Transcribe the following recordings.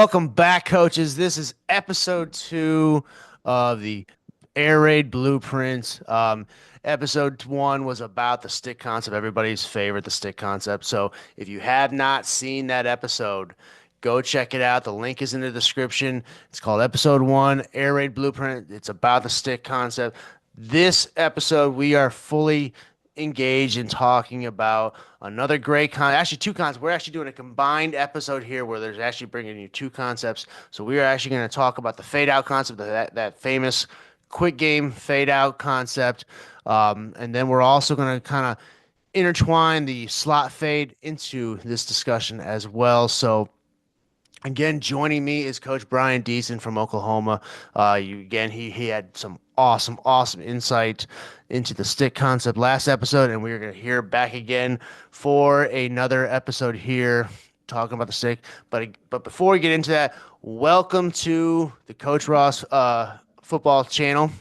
Welcome back, coaches. This is episode 2 of the Air Raid Blueprints. Episode 1 was about the stick concept, everybody's favorite, the stick concept. So if you have not seen that episode, go check it out. The link is in the description. It's called episode 1, Air Raid Blueprint. It's about the stick concept. This episode, we are fully engaged in talking about another great actually two concepts. We're actually doing a combined episode here where there's actually bringing you two concepts. So we are actually going to talk about the fade out concept, that famous quick game fade out concept. And then we're also going to kind of intertwine the slot fade into this discussion as well. So again, joining me is Coach Bryan Deason from Oklahoma. He had some awesome insight into the stick concept last episode, and we're going to hear back again for another episode here talking about the stick. But before we get into that, welcome to the Coach Ross football channel.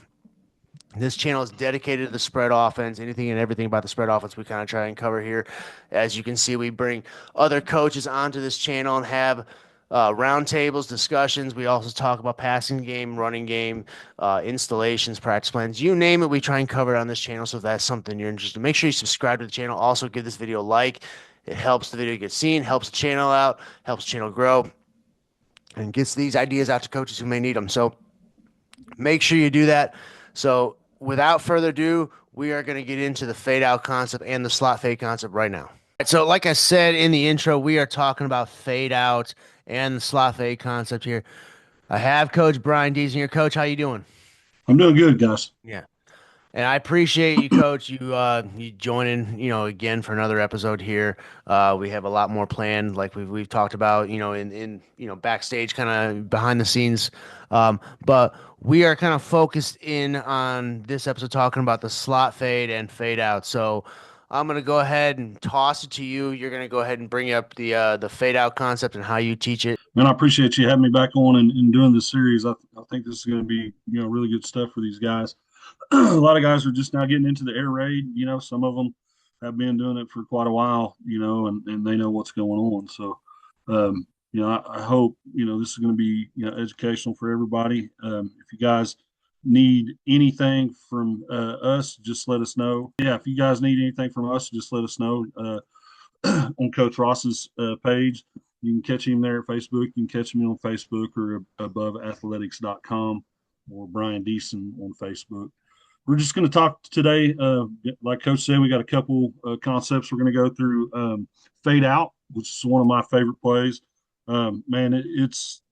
This channel is dedicated to the spread offense. Anything and everything about the spread offense we kind of try and cover here. As you can see, we bring other coaches onto this channel and have roundtables, discussions. We also talk about passing game, running game, installations, practice plans. You name it, we try and cover it on this channel. So if that's something you're interested in, make sure you subscribe to the channel. Also, give this video a like. It helps the video get seen, helps the channel out, helps the channel grow, and gets these ideas out to coaches who may need them. So make sure you do that. So without further ado, we are going to get into the fade out concept and the slot fade concept right now. So like I said in the intro, we are talking about fade out and the slot fade concept here. I have Coach Bryan Deason here. Coach, how you doing? I'm doing good, guys. Yeah. And I appreciate you, Coach. You joining, again for another episode here. We have a lot more planned, like we've talked about, in backstage, kind of behind the scenes. But we are kind of focused in on this episode talking about the slot fade and fade out. So I'm gonna go ahead and toss it to you. You're gonna go ahead and bring up the fade out concept and how you teach it. Man, I appreciate you having me back on and doing this series. I think this is going to be, really good stuff for these guys. A lot of guys are just now getting into the air raid. Some of them have been doing it for quite a while, and they know what's going on. So, I hope, this is going to be, educational for everybody. If you guys need anything from us, just let us know. Yeah, if you guys need anything from us, just let us know. On Coach Ross's page. You can catch him there at Facebook. You can catch me on Facebook or aboveathletics.com or Bryan Deason on Facebook. We're just going to talk today. Like Coach said, we got a couple concepts we're going to go through. Fade out, which is one of my favorite plays. Man, it's,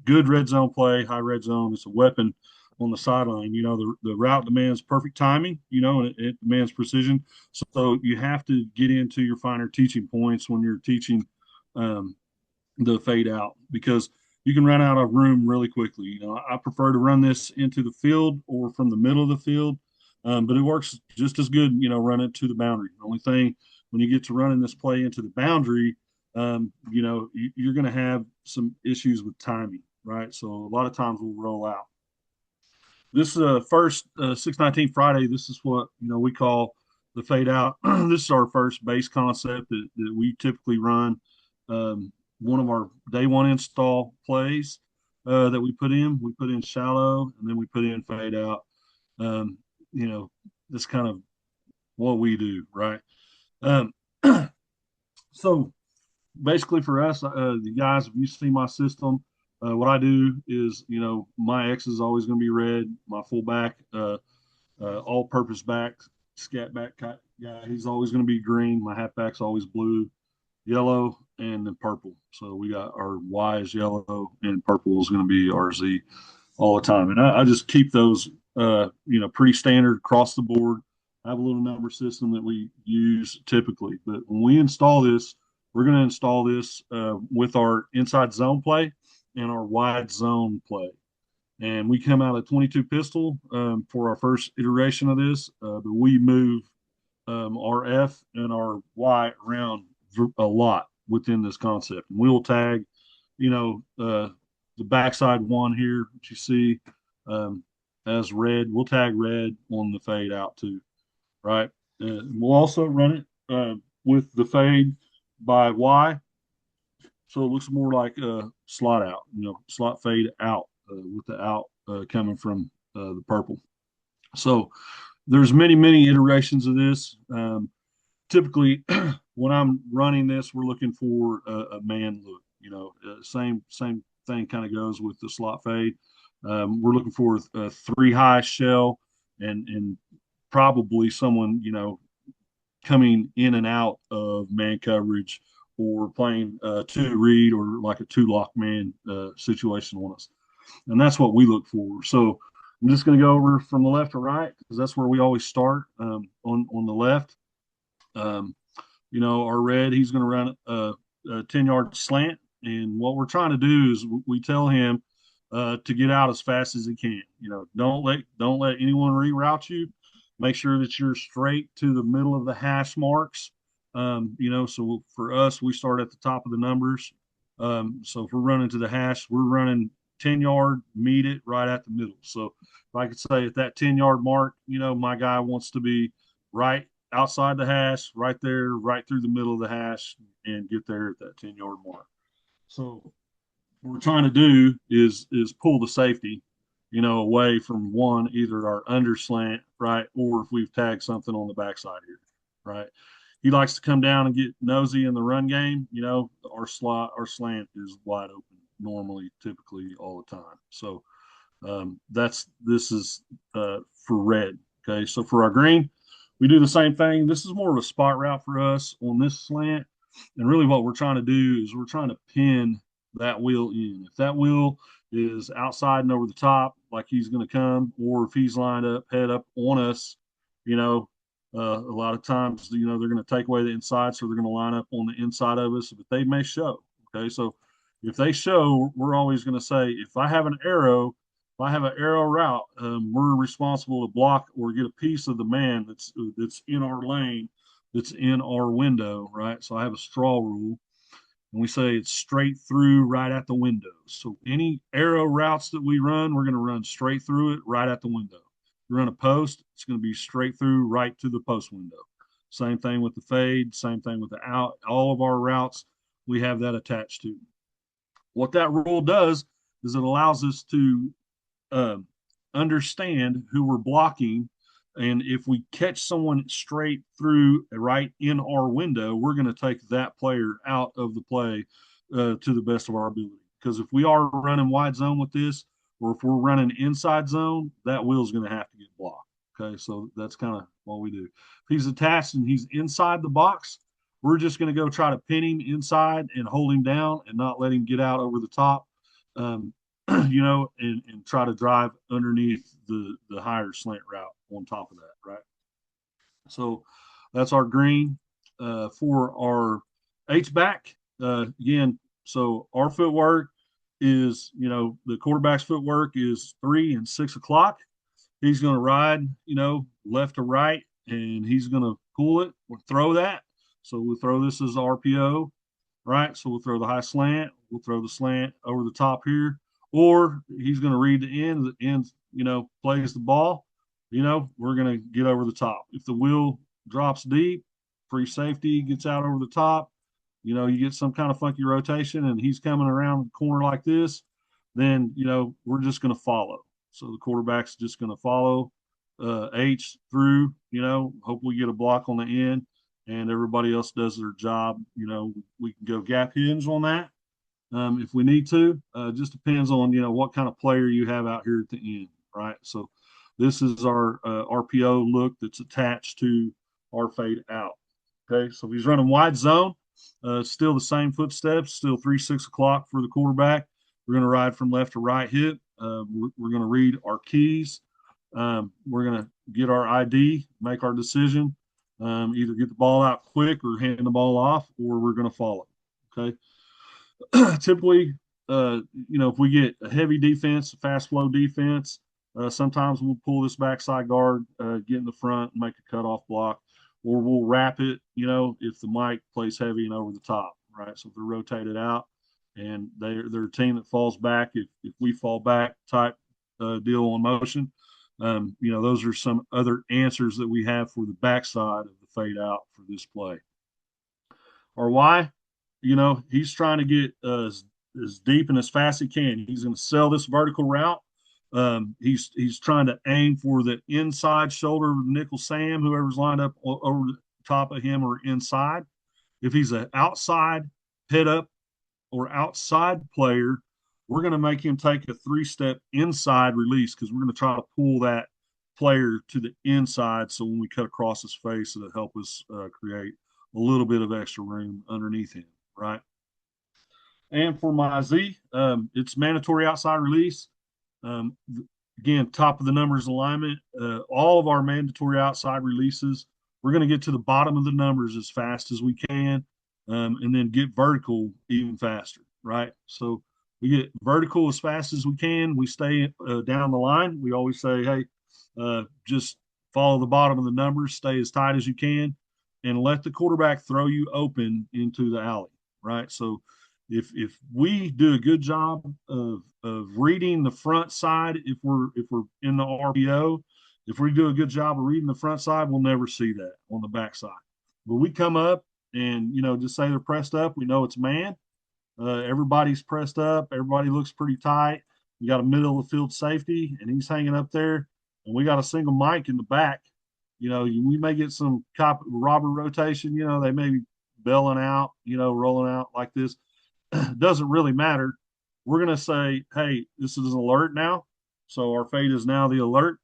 good red zone play, high red zone. It's a weapon on the sideline. The route demands perfect timing, and it demands precision. So you have to get into your finer teaching points when you're teaching um, the fade out because you can run out of room really quickly. I prefer to run this into the field or from the middle of the field, but it works just as good, run it to the boundary. The only thing when you get to running this play into the boundary, you're going to have some issues with timing, right? So a lot of times we'll roll out. This first 619 Friday, this is what we call the fade out. This is our first base concept that we typically run. One of our day one install plays that we put in. We put in shallow and then we put in fade out. Um, that's kind of what we do, right? Um, so basically for us, the guys, if you see my system, what I do is, my X is always going to be red. My fullback, all-purpose back, scat back guy, he's always going to be green. My halfback's always blue, yellow, and then purple. So we got our Y is yellow, and purple is going to be RZ all the time. And I just keep those, pretty standard across the board. I have a little number system that we use typically, but when we install this, we're going to install this with our inside zone play and our wide zone play. And we come out of 22 pistol for our first iteration of this, but we move our F and our Y around a lot within this concept. And we will tag, the backside one here that you see as red. We'll tag red on the fade out too, right? We'll also run it with the fade by Y So it looks more like a slot out, slot fade out with the out coming from the purple. So there's many iterations of this. Typically, when I'm running this, we're looking for a man look. Same thing kind of goes with the slot fade. We're looking for a three high shell and probably someone coming in and out of man coverage or playing two read or like a two lock man situation on us. And that's what we look for. So I'm just going to go over from the left to right because that's where we always start on the left. Um, our red, he's going to run a 10-yard slant. And what we're trying to do is we tell him to get out as fast as he can. Don't let anyone reroute you. Make sure that you're straight to the middle of the hash marks. So for us, we start at the top of the numbers. So if we're running to the hash, we're running 10-yard, meet it right at the middle. So if I could say at that 10-yard mark, my guy wants to be right outside the hash, right there, right through the middle of the hash, and get there at that 10-yard mark. So what we're trying to do is pull the safety, away from one, either our under slant, right, or if we've tagged something on the backside here, right. He likes to come down and get nosy in the run game. Our slant is wide open normally, typically all the time. So this is for red. Okay, so for our green, we do the same thing. This is more of a spot route for us on this slant. And really what we're trying to do is we're trying to pin that wheel in. If that wheel is outside and over the top, like he's going to come, or if he's lined up, head up on us, a lot of times, they're going to take away the inside, so they're going to line up on the inside of us, but they may show. Okay, so if they show, we're always going to say, if I have an arrow route, we're responsible to block or get a piece of the man that's in our lane, that's in our window, right? So I have a straw rule, and we say it's straight through right at the window. So any arrow routes that we run, we're going to run straight through it right at the window. If you run a post, it's going to be straight through right to the post window. Same thing with the fade, same thing with the out. All of our routes, we have that attached to. What that rule does is it allows us to uh, understand who we're blocking. And if we catch someone straight through right in our window, we're going to take that player out of the play to the best of our ability. Because if we are running wide zone with this, or if we're running inside zone, that wheel's going to have to get blocked. Okay, so that's kind of what we do. If he's attached and he's inside the box, we're just going to go try to pin him inside and hold him down and not let him get out over the top. Um, and try to drive underneath the higher slant route on top of that, right? So that's our green for our H back. Again, so our footwork is, the quarterback's footwork is 3 and 6 o'clock. He's going to ride, left to right, and he's going to pull it or throw that. So we'll throw this as RPO, right? So we'll throw the high slant, we'll throw the slant over the top here, or he's going to read the end, plays the ball, we're going to get over the top. If the wheel drops deep, free safety gets out over the top, you get some kind of funky rotation and he's coming around the corner like this, then, we're just going to follow. So the quarterback's just going to follow H through, hope we get a block on the end and everybody else does their job. We can go gap hinge on that if we need to. Just depends on what kind of player you have out here at the end, right? So this is our RPO look that's attached to our fade out. Okay, so he's running wide zone. Still the same footsteps. Still 3 6 o'clock for the quarterback. We're going to ride from left to right hip. We're going to read our keys. We're going to get our ID, make our decision. Either get the ball out quick or hand the ball off, or we're going to follow. Okay. Typically, if we get a heavy defense, a fast flow defense, sometimes we'll pull this backside guard, get in the front, and make a cutoff block, or we'll wrap it, if the mic plays heavy and over the top, right? So if they're rotated out and they're a team that falls back, if we fall back type deal on motion, those are some other answers that we have for the backside of the fade out for this play. Or why? he's trying to get as deep and as fast as he can. He's going to sell this vertical route. He's trying to aim for the inside shoulder of nickel Sam, whoever's lined up over the top of him or inside. If he's an outside head up or outside player, we're going to make him take a 3-step inside release because we're going to try to pull that player to the inside. So when we cut across his face, it'll help us create a little bit of extra room underneath him, right? And for my Z, it's mandatory outside release. Um, Again, top of the numbers alignment. All of our mandatory outside releases, we're going to get to the bottom of the numbers as fast as we can, and then get vertical even faster, right? So we get vertical as fast as we can. We stay down the line. We always say, hey, just follow the bottom of the numbers, stay as tight as you can, and let the quarterback throw you open into the alley, right? So if we do a good job of reading the front side, if we're in the RPO, if we do a good job of reading the front side, we'll never see that on the back side. But we come up and just say they're pressed up, we know it's man. Everybody's pressed up, everybody looks pretty tight. We got a middle of the field safety, and he's hanging up there, and we got a single Mike in the back. We may get some cop robber rotation. They may be bailing out, rolling out like this. Doesn't really matter. We're going to say, hey, this is an alert now. So our fade is now the alert,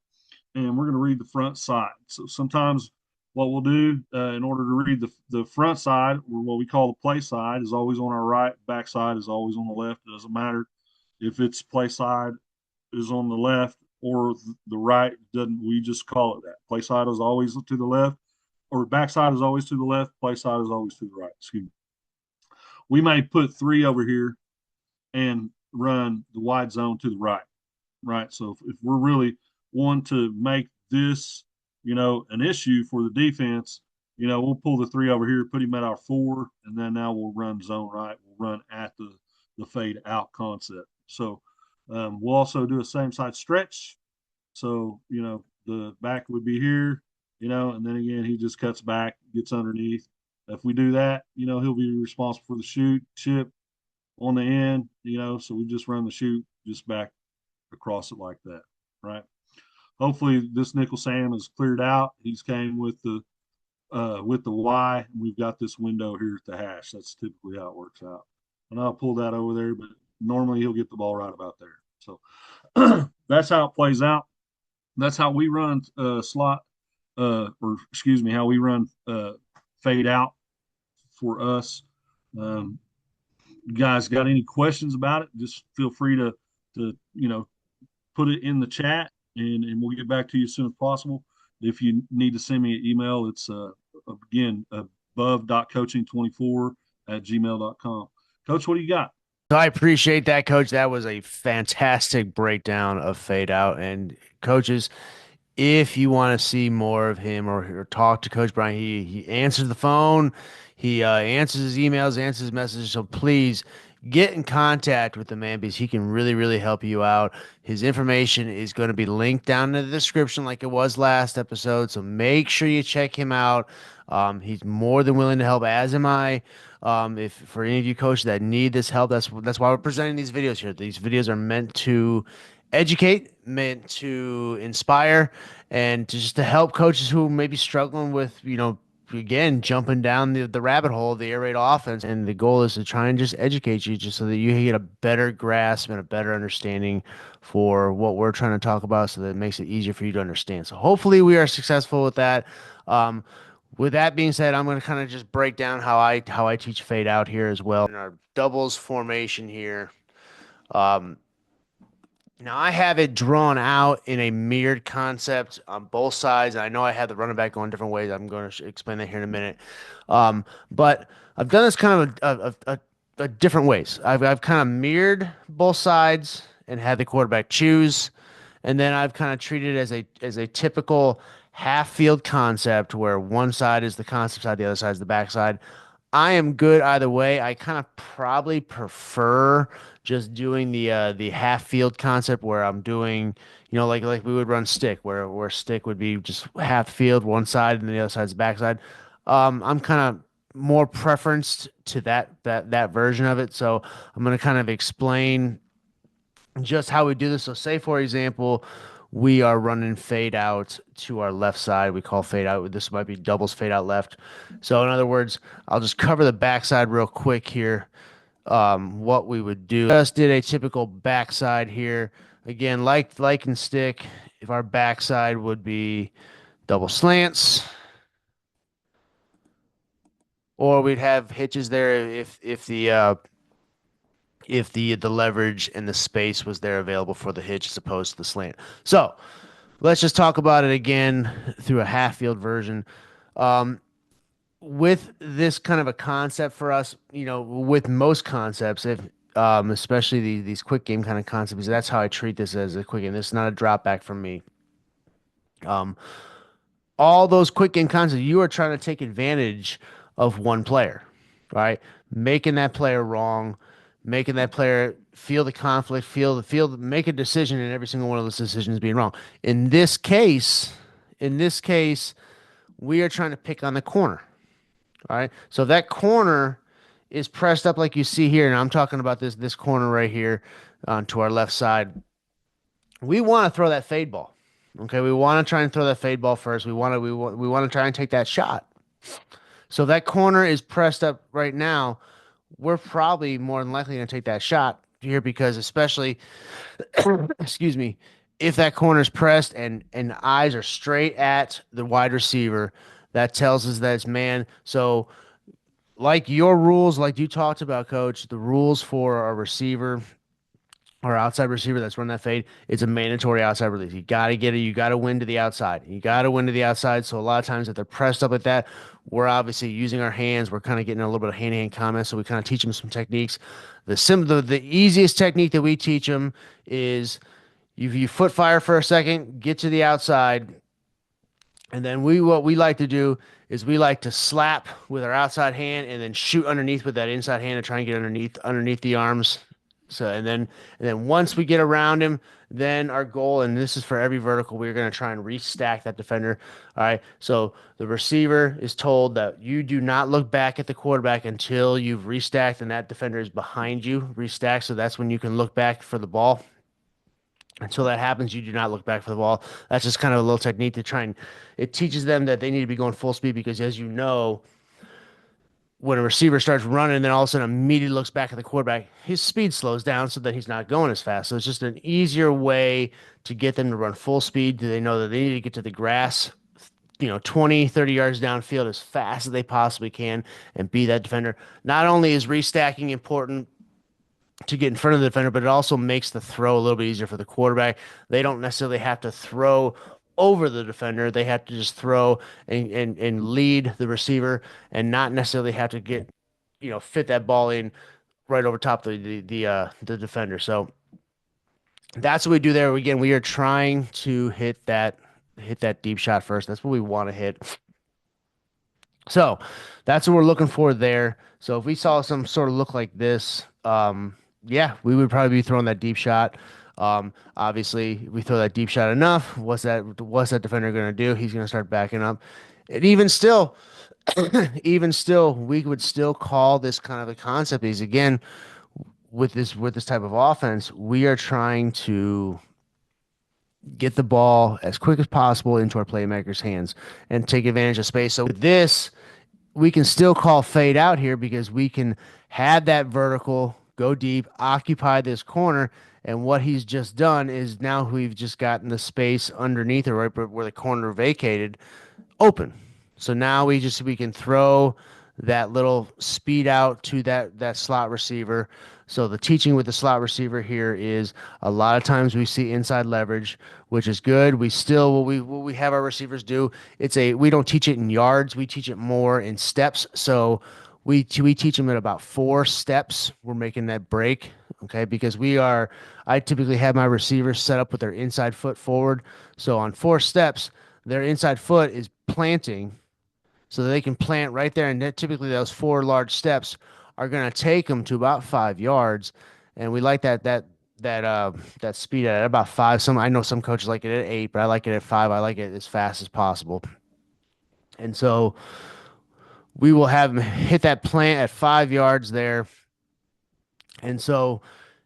and we're going to read the front side. So sometimes what we'll do in order to read the front side, or what we call the play side, is always on our right, back side is always on the left. It doesn't matter if it's play side is on the left or the right. Doesn't We just call it that. Play side is always to the left, or back side is always to the left. Play side is always to the right. Excuse me. We may put 3 over here and run the wide zone to the right, right? So if we're really wanting to make this, an issue for the defense, we'll pull the 3 over here, put him at our 4, and then now we'll run zone right. We'll run at the fade out concept. So we'll also do a same side stretch. So, the back would be here, and then again, he just cuts back, gets underneath. If we do that, he'll be responsible for the shoot, chip on the end, so we just run the shoot just back across it like that, right? Hopefully this nickel Sam is cleared out. He's came with the Y, and we've got this window here at the hash. That's typically how it works out. And I'll pull that over there, but normally he'll get the ball right about there. So that's how it plays out. That's how we run slot, or excuse me, how we run fade out for us. Um, you guys got any questions about it? Just feel free to put it in the chat, and we'll get back to you as soon as possible. If you need to send me an email, it's again above.coaching24@gmail.com. Coach, what do you got? So I appreciate that, Coach. That was a fantastic breakdown of fade out. And coaches, if you want to see more of him or talk to Coach Bryan, he answers the phone, he answers his emails, answers his messages. So please get in contact with the man because he can really help you out. His information is going to be linked down in the description like it was last episode. So make sure you check him out. He's more than willing to help, as am I. If for any of you coaches that need this help, that's why we're presenting these videos here. These videos are meant to educate, meant to inspire, and just to help coaches who may be struggling with, again, jumping down the rabbit hole of the air raid offense. And the goal is to try and just educate you just so that you get a better grasp and a better understanding for what we're trying to talk about so that it makes it easier for you to understand. So hopefully we are successful with that. Um, with that being said, I'm going to kind of just break down how I teach fade out here as well in our doubles formation here. Um, Now I have it drawn out in a mirrored concept on both sides. I know I had the running back going different ways. I'm going to explain that here in a minute. But I've done this kind of a different ways. I've kind of mirrored both sides and had the quarterback choose, and then I've kind of treated it as a typical half field concept where one side is the concept side, the other side is the back side. I am good either way. I kind of probably prefer just doing the half field concept where I'm doing, like we would run stick, where stick would be just half field, one side, and the other side's backside. I'm kind of more preference to that version of it. So I'm going to kind of explain just how we do this. So say for example, we are running fade out to our left side. We call fade out. This might be doubles fade out left. So in other words, I'll just cover the backside real quick here. What we would do. Just did a typical backside here. Again, like and stick. If our backside would be double slants, or we'd have hitches there if the leverage and the space was there available for the hitch as opposed to the slant. So let's just talk about it again through a half field version. Um, with this kind of a concept for us, with most concepts, if especially these quick game kind of concepts, that's how I treat this as a quick game. This is not a drop back from me. Um, all those quick game concepts, you are trying to take advantage of one player, right? Making that player wrong, making that player feel the conflict, make a decision, and every single one of those decisions being wrong. In this case, we are trying to pick on the corner. All right. So if that corner is pressed up like you see here, and I'm talking about this corner right here to our left side. We want to throw that fade ball. Okay, we want to try and throw that fade ball first. We want to try and take that shot. So if that corner is pressed up right now, we're probably more than likely going to take that shot here because especially excuse me, if that corner is pressed and eyes are straight at the wide receiver, that tells us that it's man. So like your rules, like you talked about, coach, the rules for a receiver or outside receiver that's running that fade, it's a mandatory outside release. You got to get it. You got to win to the outside. You got to win to the outside. So a lot of times if they're pressed up like that, we're obviously using our hands. We're kind of getting a little bit of hand-to-hand comment. So we kind of teach them some techniques. The easiest technique that we teach them is you foot fire for a second, get to the outside, and then what we like to do is we like to slap with our outside hand and then shoot underneath with that inside hand to try and get underneath the arms. So and then once we get around him, then our goal, and this is for every vertical, we're going to try and restack that defender. All right. So the receiver is told that you do not look back at the quarterback until you've restacked and that defender is behind you, restacked. So that's when you can look back for the ball. Until that happens, you do not look back for the ball. That's just kind of a little technique to try and it teaches them that they need to be going full speed because, as you know, when a receiver starts running and then all of a sudden immediately looks back at the quarterback, his speed slows down so that he's not going as fast. So it's just an easier way to get them to run full speed. Do they know that they need to get to the grass, 20, 30 yards downfield as fast as they possibly can and be that defender? Not only is restacking important to get in front of the defender, but it also makes the throw a little bit easier for the quarterback. They don't necessarily have to throw over the defender. They have to just throw and lead the receiver and not necessarily have to fit that ball in right over top the defender. So that's what we do there. Again, we are trying to hit that deep shot first. That's what we want to hit. So that's what we're looking for there. So if we saw some sort of look like this, yeah, we would probably be throwing that deep shot. Obviously, we throw that deep shot enough. What's that defender going to do? He's going to start backing up. And even still, we would still call this kind of a concept. Is again with this type of offense, we are trying to get the ball as quick as possible into our playmakers' hands and take advantage of space. So with this, we can still call fade out here because we can have that vertical go deep, occupy this corner, and what he's just done is now we've just gotten the space underneath it, right where the corner vacated, open. So now we can throw that little speed out to that slot receiver. So the teaching with the slot receiver here is a lot of times we see inside leverage, which is good. We still what we have our receivers do. We don't teach it in yards. We teach it more in steps. So we teach them at about 4 steps. We're making that break, okay? Because I typically have my receivers set up with their inside foot forward. So on 4 steps, their inside foot is planting so that they can plant right there. And typically those 4 large steps are going to take them to about 5 yards. And we like that speed at about 5. I know some coaches like it at 8, but I like it at 5. I like it as fast as possible. And so we will have him hit that plant at 5 yards there. And so,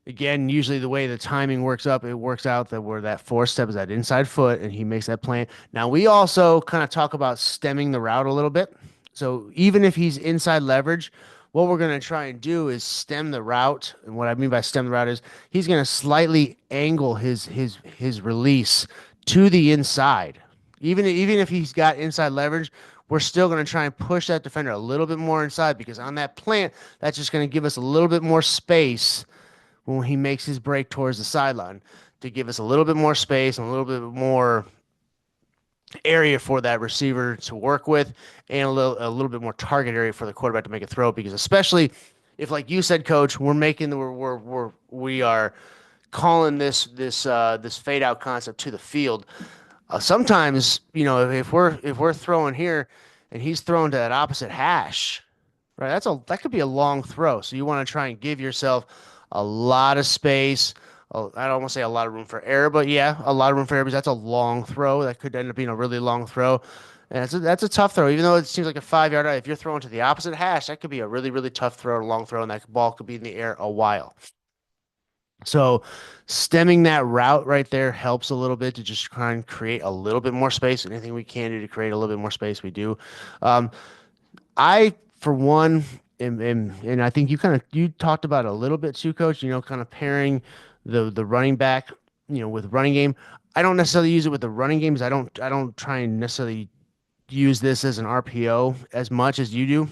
again, usually the way the timing works up, it works out that where that fourth step is that inside foot, and he makes that plant. Now, we also kind of talk about stemming the route a little bit. So, even if he's inside leverage, what we're going to try and do is stem the route. And what I mean by stem the route is he's going to slightly angle his release to the inside. Even if he's got inside leverage, we're still going to try and push that defender a little bit more inside because on that plant, that's just going to give us a little bit more space when he makes his break towards the sideline to give us a little bit more space and a little bit more area for that receiver to work with and a little bit more target area for the quarterback to make a throw because especially if like you said coach we are calling this fade out concept to the field sometimes if we're throwing here and he's throwing to that opposite hash. Right, that could be a long throw. So you want to try and give yourself a lot of space. I don't want to say a lot of room for error, but yeah, a lot of room for error because that's a long throw. That could end up being a really long throw. And that's a tough throw, even though it seems like a 5 yard out. If you're throwing to the opposite hash, that could be a really, really tough throw, a long throw, and that ball could be in the air a while. So stemming that route right there helps a little bit to just try and create a little bit more space. Anything we can do to create a little bit more space, we do. Um, I, for one, and I think you talked about it a little bit too, Coach. Kind of pairing the running back, with running game. I don't necessarily use it with the running games. I don't try and necessarily use this as an RPO as much as you do.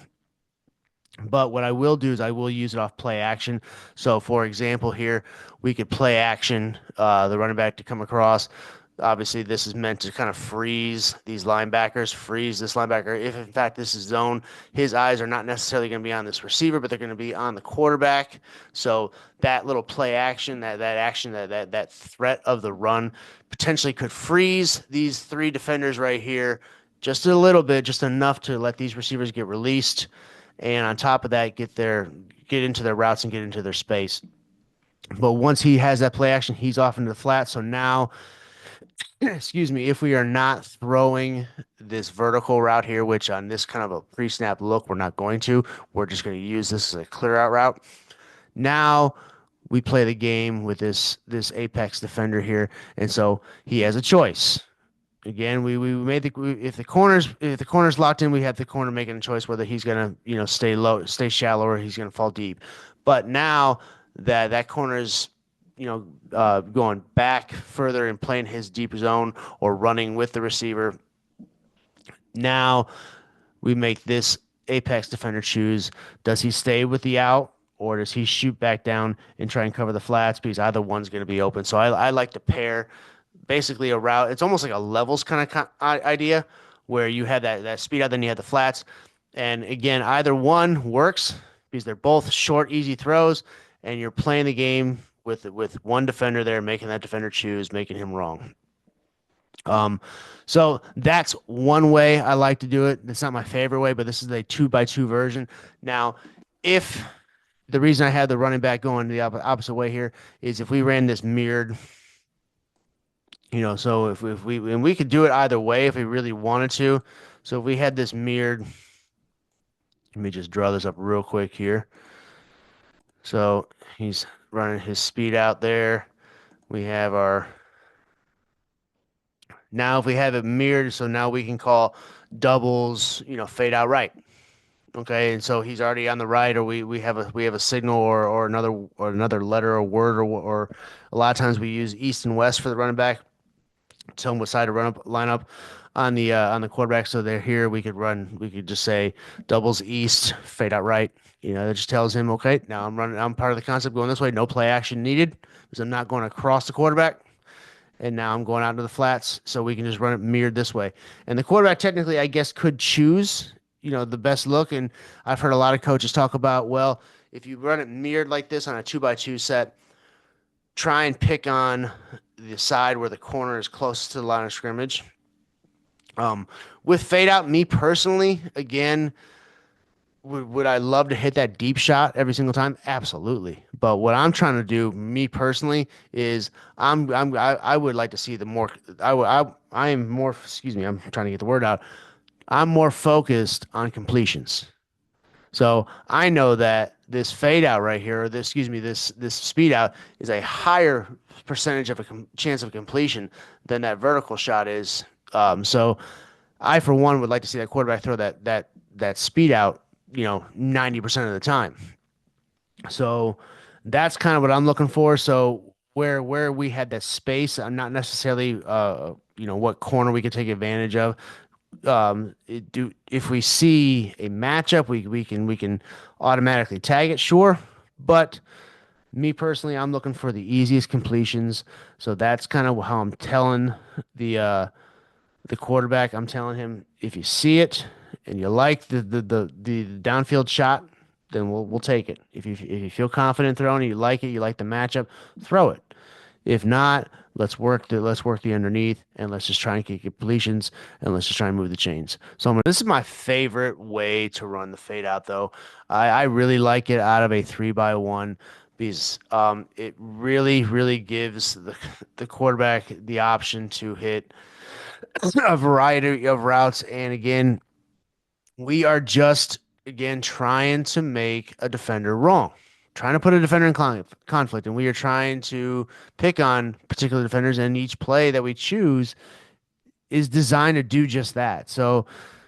But what I will do is I will use it off play action. So, for example, here we could play action the running back to come across. Obviously, this is meant to kind of freeze these linebackers, freeze this linebacker. If in fact this is zone, his eyes are not necessarily going to be on this receiver, but they're going to be on the quarterback. So that little play action, that action, that threat of the run potentially could freeze these three defenders right here just a little bit, just enough to let these receivers get released, and on top of that, get into their routes and get into their space. But once he has that play action, he's off into the flat. So now excuse me, if we are not throwing this vertical route here, which on this kind of a pre-snap look, we're not going to, we're just going to use this as a clear out route. Now we play the game with this apex defender here, and so he has a choice. Again, we made if the corner's locked in, we have the corner making a choice whether he's gonna stay low, stay shallow, or he's gonna fall deep. But now that corner is going back further and playing his deep zone or running with the receiver. Now we make this apex defender choose. Does he stay with the out or does he shoot back down and try and cover the flats? Because either one's going to be open. So I like to pair basically a route. It's almost like a levels kind of idea where you have that speed out, then you have the flats. And again, either one works because they're both short, easy throws, and you're playing the game with one defender there, making that defender choose, making him wrong. Um, so that's one way I like to do it. It's not my favorite way, but this is a 2x2 version. Now, if the reason I had the running back going the opposite way here is if we ran this mirrored, so if we and we could do it either way if we really wanted to. So if we had this mirrored, let me just draw this up real quick here. So he's running his speed out there. We have our now if we have it mirrored, so now we can call doubles, fade out right. Okay, and so he's already on the right, or we have a signal or another letter or word or a lot of times we use east and west for the running back. Tell him what side to line up on the quarterback. So they're here. We could just say doubles east, fade out right. That just tells him, okay, now I'm part of the concept going this way. No play action needed because I'm not going across the quarterback. And now I'm going out into the flats, so we can just run it mirrored this way. And the quarterback technically, I guess, could choose, the best look. And I've heard a lot of coaches talk about, well, if you run it mirrored like this on a 2x2 set, try and pick on the side where the corner is closest to the line of scrimmage. With fade out, me personally, again, would I love to hit that deep shot every single time? Absolutely. But what I'm trying to do, me personally, is I would like to see the more I am more. Excuse me, I'm trying to get the word out. I'm more focused on completions. So I know that this fade out right here, or this, excuse me, this speed out is a higher percentage of a chance of completion than that vertical shot is. So I, for one, would like to see that quarterback throw that speed out, 90% of the time. So that's kind of what I'm looking for. So where we had that space, I'm not necessarily what corner we could take advantage of. If we see a matchup, we can automatically tag it, sure. But me personally, I'm looking for the easiest completions. So that's kind of how I'm telling the uh the quarterback. I'm telling him if you see it and you like the downfield shot, then we'll take it. If you feel confident throwing it, you like the matchup, throw it. If not, let's work the underneath and let's just try and get completions and let's just try and move the chains. So this is my favorite way to run the fade out though. I really like it out of a 3x1 because it really gives the quarterback the option to hit a variety of routes. And again, we are just again trying to make a defender wrong, trying to put a defender in conflict, and we are trying to pick on particular defenders. And each play that we choose is designed to do just that. So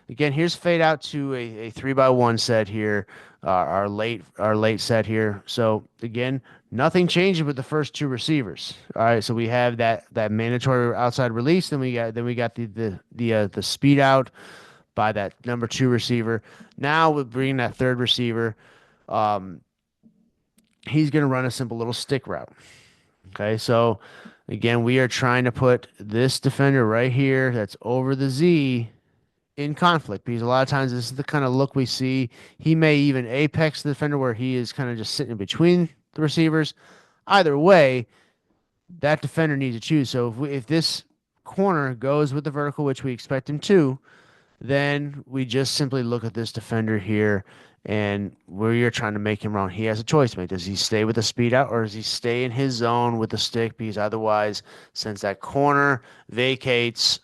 again, here's fade out to a 3x1 set here, our late set here. So again, nothing changes with the first two receivers. All right, so we have that mandatory outside release, then we got the speed out by that number two receiver. Now with bringing that third receiver, um, he's going to run a simple little stick route. Okay, so again, we are trying to put this defender right here that's over the Z in conflict because a lot of times this is the kind of look we see. He may even apex the defender where he is kind of just sitting between the receivers. Either way, that defender needs to choose. So if this corner goes with the vertical, which we expect him to, then we just simply look at this defender here and where you're trying to make him wrong. He has a choice to make. Does he stay with the speed out or does he stay in his zone with the stick? Because otherwise, since that vacates,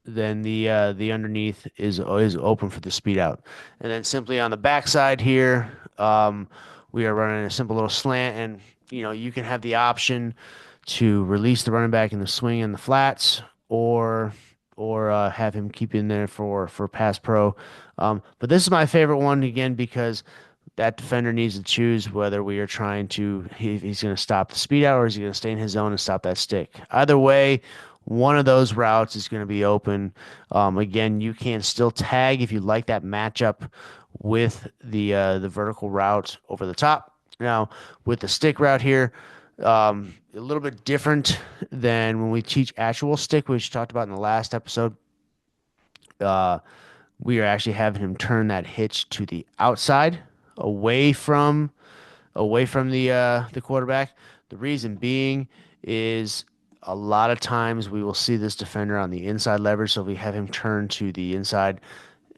then the underneath is open for the speed out. And then simply on the backside here, we are running a simple little slant, and you can have the option to release the running back in the swing and the flats, or have him keep in there for pass pro. But this is my favorite one again because that defender needs to choose whether we are trying to he's going to stop the speed out or is he going to stay in his zone and stop that stick. Either way, one of those routes is going to be open. Again, you can still tag if you like that matchup with the vertical route over the top. Now, with the stick route here, a little bit different than when we teach actual stick, which we talked about in the last episode. Uh, we are actually having him turn that hitch to the outside, away from the quarterback. The reason being is a lot of times we will see this defender on the inside leverage. So if we have him turn to the inside,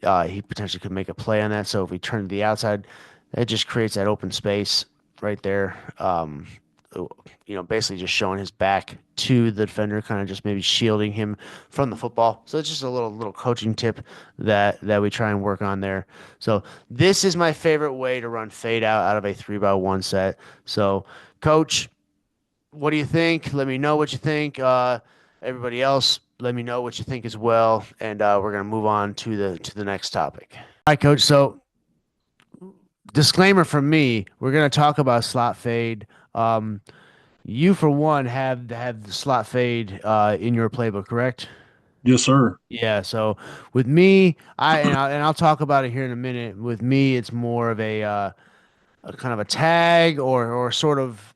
he potentially could make a play on that. So if we turn to the outside, that just creates that open space right there. Basically just showing his back to the defender, kind of just maybe shielding him from the football. So it's just a little coaching tip that we try and work on there. So this is my favorite way to run fade out of a 3x1 set. So, coach, what do you think? Let me know what you think. Everybody else, let me know what you think as well, and we're gonna move on to the next topic. All right, coach. So disclaimer from me, we're gonna talk about slot fade. You for one have the slot fade in your playbook, correct? Yes, sir. Yeah. So with me, I'll talk about it here in a minute. With me, it's more of a kind of a tag or sort of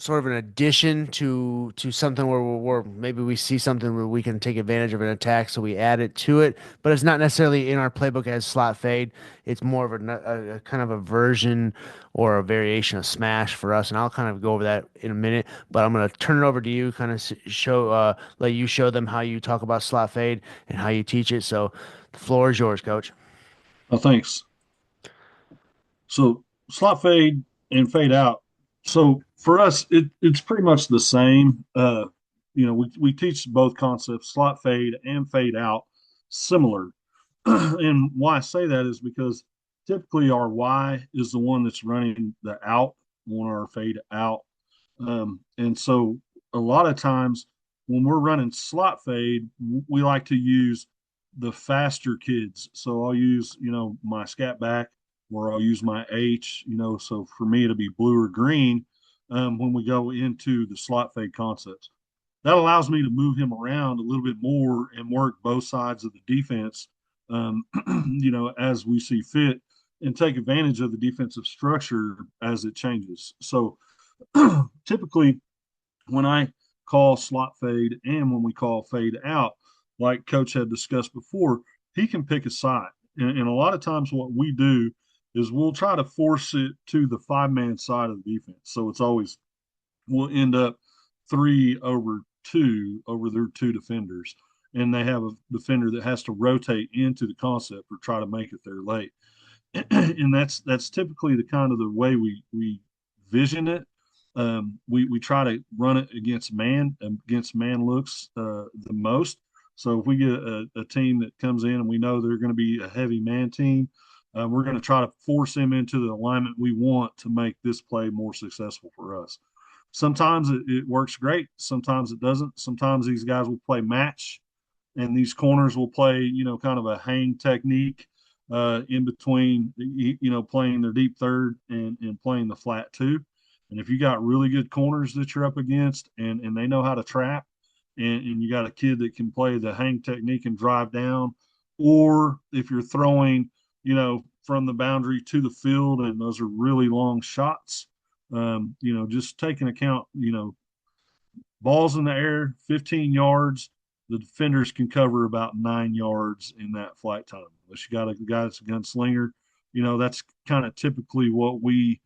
an addition to something where maybe we see something where we can take advantage of an attack, so we add it to it. But it's not necessarily in our playbook as slot fade. It's more of a kind of a version or a variation of smash for us, and I'll kind of go over that in a minute. But I'm gonna turn it over to you, kind of let you show them how you talk about slot fade and how you teach it. So the floor is yours, coach. Oh, thanks. So slot fade and fade out. So for us, it's pretty much the same. We teach both concepts, slot fade and fade out. similar. And why I say that is because typically our Y is the one that's running the out on our fade out. And so a lot of times when we're running slot fade, we like to use the faster kids. So I'll use, my scat back or I'll use my H, so for me it'll be blue or green when we go into the slot fade concepts. That allows me to move him around a little bit more and work both sides of the defense, um, as we see fit and take advantage of the defensive structure as it changes. So typically when I call slot fade and when we call fade out, like Coach had discussed before, he can pick a side. And a lot of times, what we do is we'll try to force it to the 5-man side of the defense. So it's always, we'll end up 3 over 2 over their 2 defenders. And they have a defender that has to rotate into the concept or try to make it there late. And that's typically the kind of the way we vision it. We try to run it against man looks the most. So if we get a team that comes in and we know they're going to be a heavy man team, we're going to try to force them into the alignment we want to make this play more successful for us. Sometimes it works great. Sometimes it doesn't. Sometimes these guys will play match and these corners will play, kind of a hang technique in between, playing their deep third and playing the flat two. And if you got really good corners that you're up against and they know how to trap, and you got a kid that can play the hang technique and drive down, or if you're throwing, from the boundary to the field and those are really long shots, just taking account, balls in the air, 15 yards, the defenders can cover about 9 yards in that flight time. Unless you got a guy that's a gunslinger, that's kind of typically what we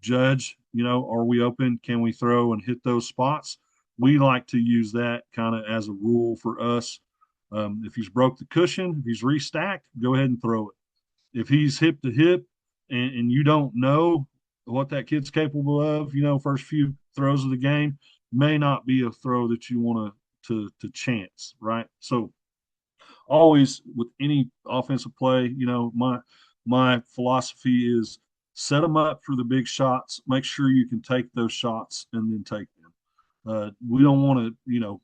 judge. Are we open? Can we throw and hit those spots? We like to use that kind of as a rule for us. If he's broke the cushion, if he's restacked, go ahead and throw it. If he's hip to hip and you don't know what that kid's capable of, first few throws of the game may not be a throw that you want to chance, right? So always with any offensive play, my philosophy is set them up for the big shots. Make sure you can take those shots and then take them. We don't want to,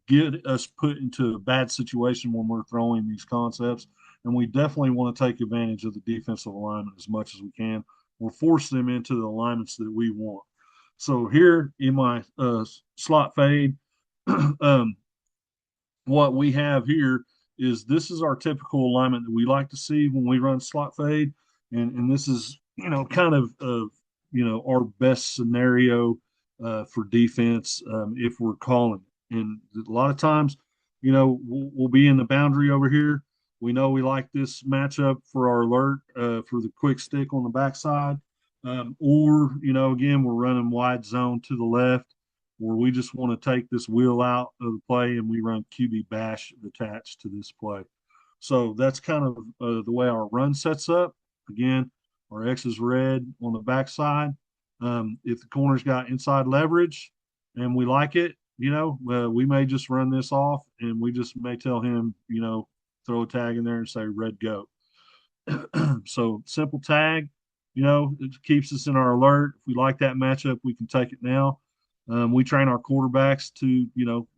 get us put into a bad situation when we're throwing these concepts. And we definitely want to take advantage of the defensive alignment as much as we can or force them into the alignments that we want. So here in my slot fade, what we have here is this is our typical alignment that we like to see when we run slot fade, and this is kind of our best scenario for defense if we're calling it. And a lot of times, we'll be in the boundary over here. We know we like this matchup for our alert for the quick stick on the backside, or again we're running wide zone to the left where we just want to take this wheel out of the play and we run QB bash attached to this play. So that's kind of the way our run sets up. Again, our X is red on the backside. If the corner's got inside leverage and we like it, we may just run this off and we just may tell him, throw a tag in there and say red go. So simple tag, it keeps us in our alert. If we like that matchup, we can take it now. We train our quarterbacks to,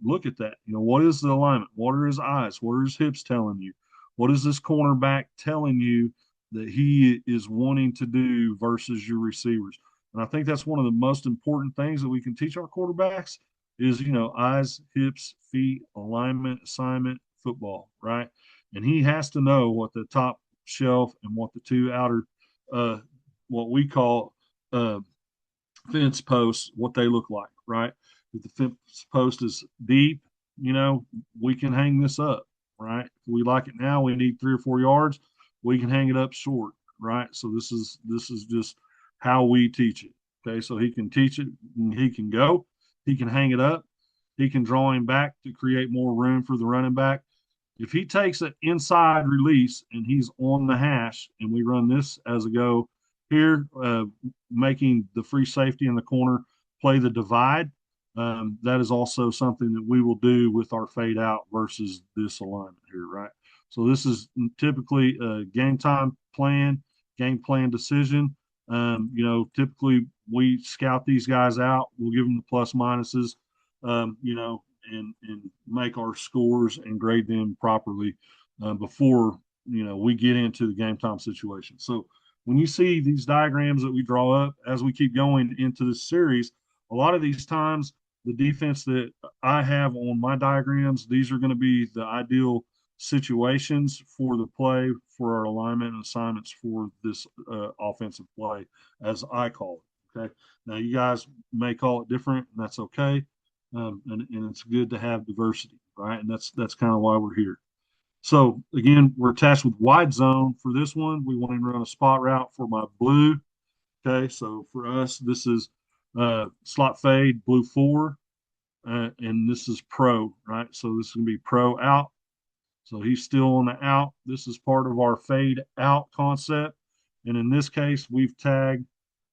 look at that. What is the alignment? What are his eyes? What are his hips telling you? What is this cornerback telling you that he is wanting to do versus your receivers? And I think that's one of the most important things that we can teach our quarterbacks is, eyes, hips, feet, alignment, assignment, football, right? And he has to know what the top shelf and what the two outer, what we call fence posts, what they look like, right? If the fence post is deep, we can hang this up, right? If we like it now, we need 3 or 4 yards, we can hang it up short, right? So this is just how we teach it. Okay, so he can teach it, and he can go, he can hang it up, he can draw him back to create more room for the running back. If he takes an inside release and he's on the hash, and we run this as a go here, making the free safety in the corner play the divide, that is also something that we will do with our fade out versus this alignment here, right? So this is typically a game plan decision. Typically we scout these guys out. We'll give them the plus minuses, and make our scores and grade them properly before we get into the game time situation. So when you see these diagrams that we draw up as we keep going into this series, a lot of these times the defense that I have on my diagrams, these are going to be the ideal situations for the play for our alignment and assignments for this offensive play, as I call it. Okay. Now you guys may call it different, and that's okay. And it's good to have diversity, right? And that's kind of why we're here. So again, we're attached with wide zone for this one. We want to run a spot route for my blue. Okay, so for us, this is slot fade blue 4, and this is pro, right? So this is going to be pro out. So he's still on the out. This is part of our fade out concept. And in this case, we've tagged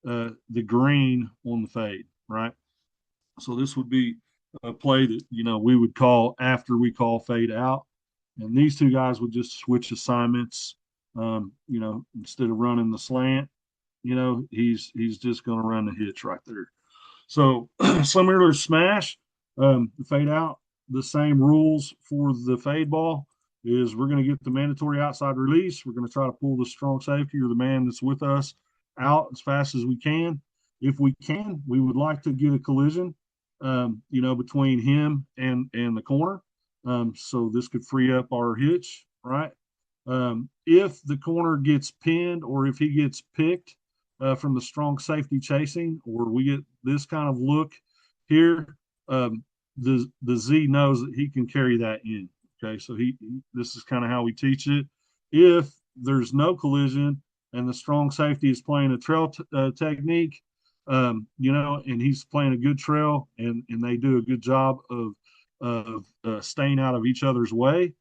the green on the fade, right? So this would be a play that, we would call after we call fade out. And these two guys would just switch assignments. Instead of running the slant, he's just going to run the hitch right there. So similar to smash, the fade out, the same rules for the fade ball is we're going to get the mandatory outside release. We're going to try to pull the strong safety or the man that's with us out as fast as we can. If we can, we would like to get a collision, between him and the corner. So this could free up our hitch, right? If the corner gets pinned or if he gets picked from the strong safety chasing, or we get this kind of look here, the Z knows that he can carry that in. Okay, so this is kind of how we teach it. If there's no collision and the strong safety is playing a trail technique, and he's playing a good trail, and they do a good job of staying out of each other's way,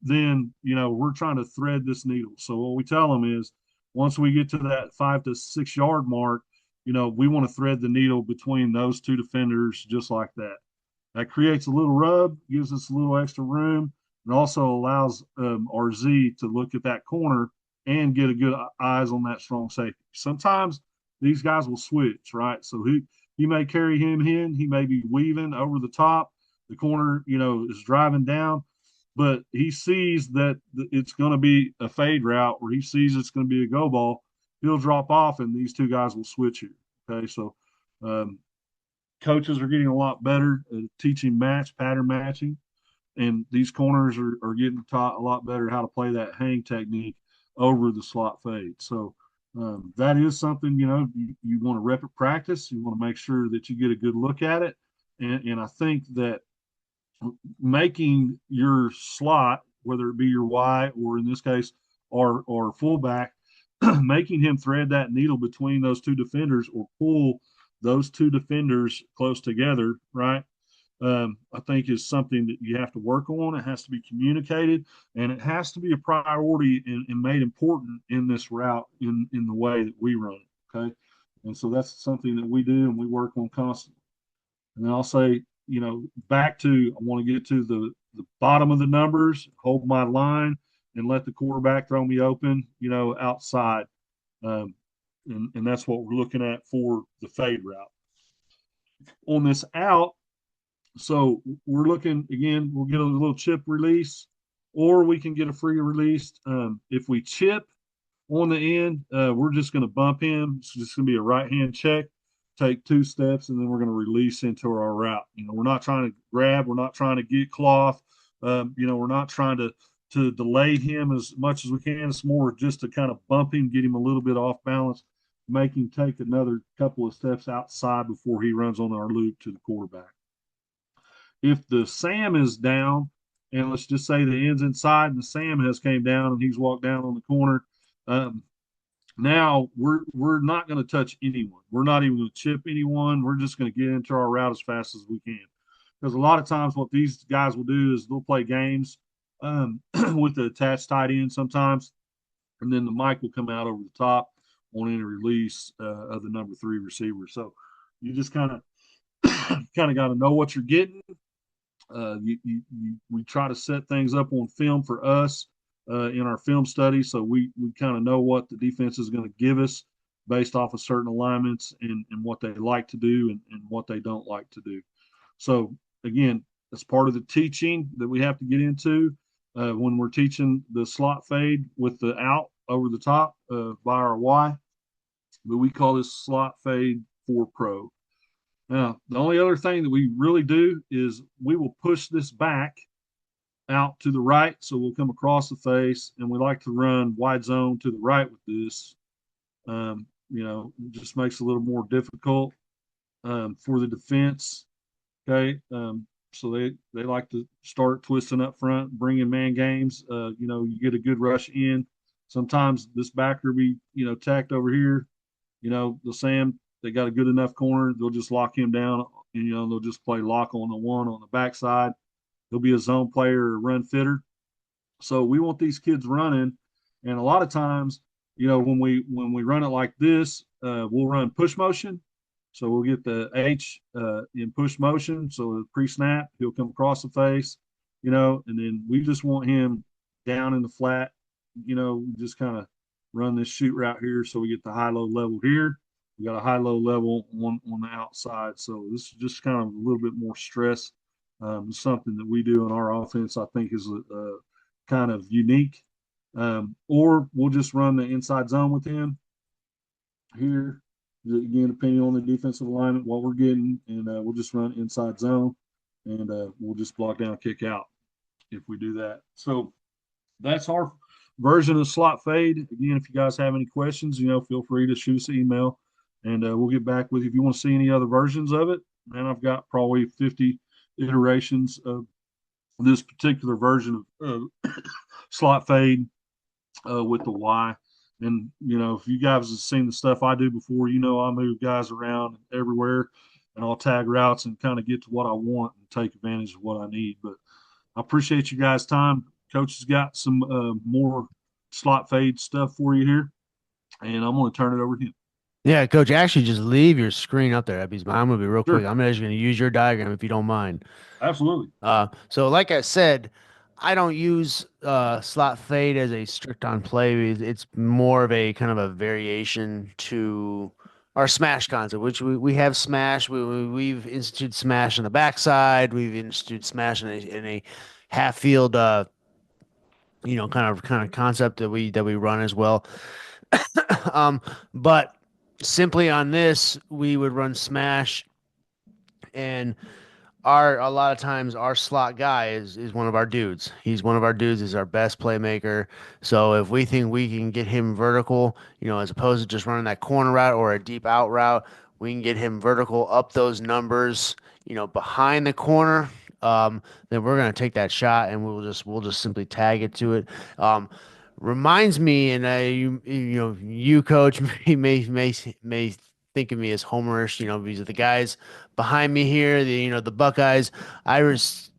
then we're trying to thread this needle. So what we tell them is, once we get to that 5 to 6 yard mark, we want to thread the needle between those two defenders just like that. That creates a little rub, gives us a little extra room, and also allows our Z to look at that corner and get a good eyes on that strong safety. Sometimes these guys will switch, right? So he may carry him in, he may be weaving over the top. The corner, is driving down, but he sees that it's going to be a fade route, or he sees it's going to be a go ball. He'll drop off, and these two guys will switch here. Okay, so coaches are getting a lot better at teaching pattern matching, and these corners are getting taught a lot better how to play that hang technique over the slot fade. So that is something you want to rep at practice. You want to make sure that you get a good look at it, and I think that making your slot, whether it be your Y or in this case or fullback, making him thread that needle between those two defenders or pull those two defenders close together, right? I think is something that you have to work on. It has to be communicated, and it has to be a priority and made important in this route in the way that we run it. Okay, and so that's something that we do and we work on constantly. And then I'll say, back to, I want to get to the bottom of the numbers, hold my line, and let the quarterback throw me open, outside. Um, and that's what we're looking at for the fade route. On this out, so we're looking, again, we'll get a little chip release, or we can get a free release. If we chip on the end, we're just going to bump him. It's just going to be a right hand check, take 2 steps, and then we're going to release into our route. We're not trying to grab, we're not trying to get cloth. We're not trying to delay him as much as we can. It's more just to kind of bump him, get him a little bit off balance, make him take another couple of steps outside before he runs on our loop to the quarterback. If the Sam is down, and let's just say the end's inside and the Sam has came down and he's walked down on the corner, now we're not going to touch anyone. We're not even going to chip anyone. We're just going to get into our route as fast as we can. Because a lot of times what these guys will do is they'll play games with the attached tight end sometimes, and then the mic will come out over the top on any release of the number 3 receiver. So you just kind of got to know what you're getting. We try to set things up on film for us in our film study, so we kind of know what the defense is going to give us based off of certain alignments and what they like to do and what they don't like to do. So again, that's part of the teaching that we have to get into when we're teaching the slot fade with the out over the top by our Y. But we call this slot fade for pro. Now, the only other thing that we really do is we will push this back out to the right. So we'll come across the face and we like to run wide zone to the right with this. It just makes it a little more difficult for the defense. Okay. So they like to start twisting up front, bringing man games. You get a good rush in. Sometimes this backer be, tacked over here. The Sam, they got a good enough corner. They'll just lock him down and, they'll just play lock on the one on the backside. He'll be a zone player or run fitter. So we want these kids running. And a lot of times, when we run it like this, we'll run push motion. So we'll get the H in push motion. So pre-snap, he'll come across the face, and then we just want him down in the flat, just kind of run this shoot route here. So we get the high-low level here. We got a high-low level on the outside. So this is just kind of a little bit more stress. Something that we do in our offense, I think, is kind of unique. Or we'll just run the inside zone with him here. Again, depending on the defensive alignment, what we're getting, and we'll just run inside zone, and we'll just block down, kick out if we do that. So that's our version of slot fade. Again, if you guys have any questions, feel free to shoot us an email, and we'll get back with you. If you want to see any other versions of it, man, I've got probably 50 iterations of this particular version of slot fade with the Y. And if you guys have seen the stuff I do before, I move guys around everywhere, and I'll tag routes and kind of get to what I want and take advantage of what I need. But I appreciate you guys' time. Coach has got some more slot fade stuff for you here, and I'm going to turn it over to him. Yeah, Coach, actually just leave your screen up there, Ebbie's. I'm gonna be real quick. Sure, I'm actually gonna use your diagram if you don't mind. absolutely. So like I said, I don't use slot fade as a strict on play. It's more of a kind of a variation to our smash concept, which we have smash. We've instituted smash on the backside. We've instituted smash in a half field, kind of concept that we run as well. Um, but simply on this, we would run smash and our a lot of times our slot guy is one of our dudes. He's one of our dudes, is our best playmaker. So if we think we can get him vertical, as opposed to just running that corner route or a deep out route, we can get him vertical up those numbers, behind the corner. Then we're gonna take that shot and we'll just simply tag it to it. Reminds me, and you coach may think of me as homerish, because of the guys behind me here, the Buckeyes.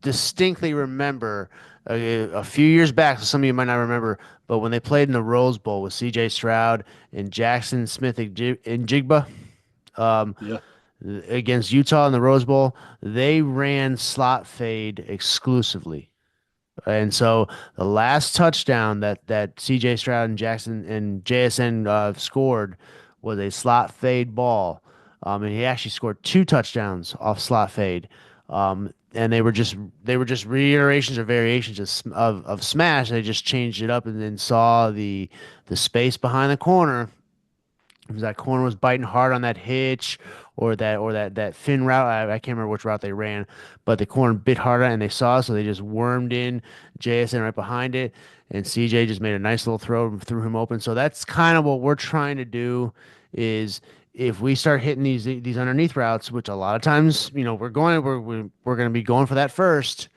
Distinctly remember a few years back, so some of you might not remember, but when they played in the Rose Bowl with C.J. Stroud and Jackson Smith and Jigba Yeah, against Utah in the Rose Bowl, they ran slot fade exclusively. And so the last touchdown that C.J. Stroud and Jackson and JSN scored was a slot fade ball, and he actually scored two touchdowns off slot fade. And they were just reiterations or variations of smash. They just changed it up and then saw the space behind the corner, because that corner was biting hard on that hitch or that fin route. I can't remember which route they ran, but the corner bit harder and they saw it, so they just wormed in JSN right behind it, and CJ just made a nice little throw and threw him open. So that's kind of what we're trying to do is if we start hitting these underneath routes, which a lot of times, we're going to be going for that first.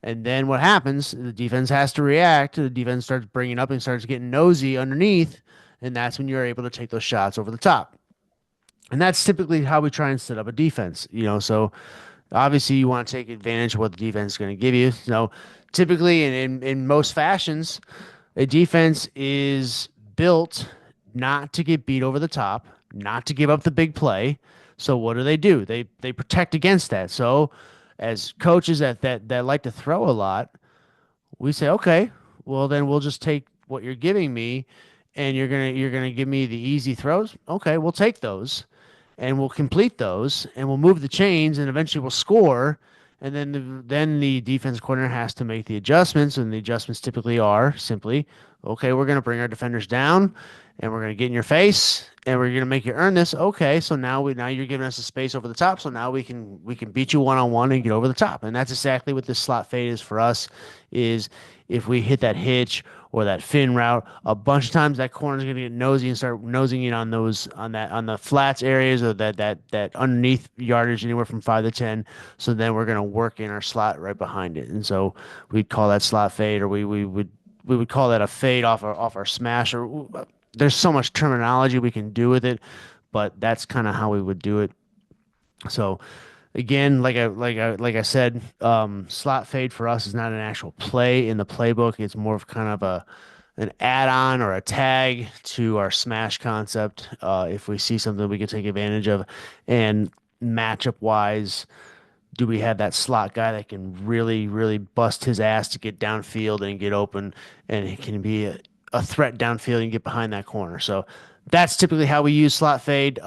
And then what happens? The defense has to react. The defense starts bringing up and starts getting nosy underneath, and that's when you're able to take those shots over the top. And that's typically how we try and set up a defense. So obviously you want to take advantage of what the defense is going to give you. Typically in most fashions, a defense is built not to get beat over the top, not to give up the big play. So what do? They protect against that. So as coaches that like to throw a lot, we say, okay, well then we'll just take what you're giving me, and you're gonna give me the easy throws. Okay, we'll take those, and we'll complete those, and we'll move the chains, and eventually we'll score. And then the defense coordinator has to make the adjustments, and the adjustments typically are simply, okay, we're gonna bring our defenders down, and we're gonna get in your face, and we're gonna make you earn this. Okay, so now you're giving us a space over the top, so now we can beat you one on one and get over the top, and that's exactly what this slot fade is for us. Is if we hit that hitch or that fin route a bunch of times, that corner's gonna get nosy and start nosing in on those on the flats areas, or that underneath yardage anywhere from 5 to 10. So then we're gonna work in our slot right behind it, and so we'd call that slot fade, or we would call that a fade off our smash. Or there's so much terminology we can do with it, but that's kind of how we would do it. So again, like I said, slot fade for us is not an actual play in the playbook. It's more of kind of an add-on or a tag to our smash concept. If we see something we can take advantage of, and matchup wise, do we have that slot guy that can really, really bust his ass to get downfield and get open, and he can be a threat downfield and get behind that corner? So that's typically how we use slot fade.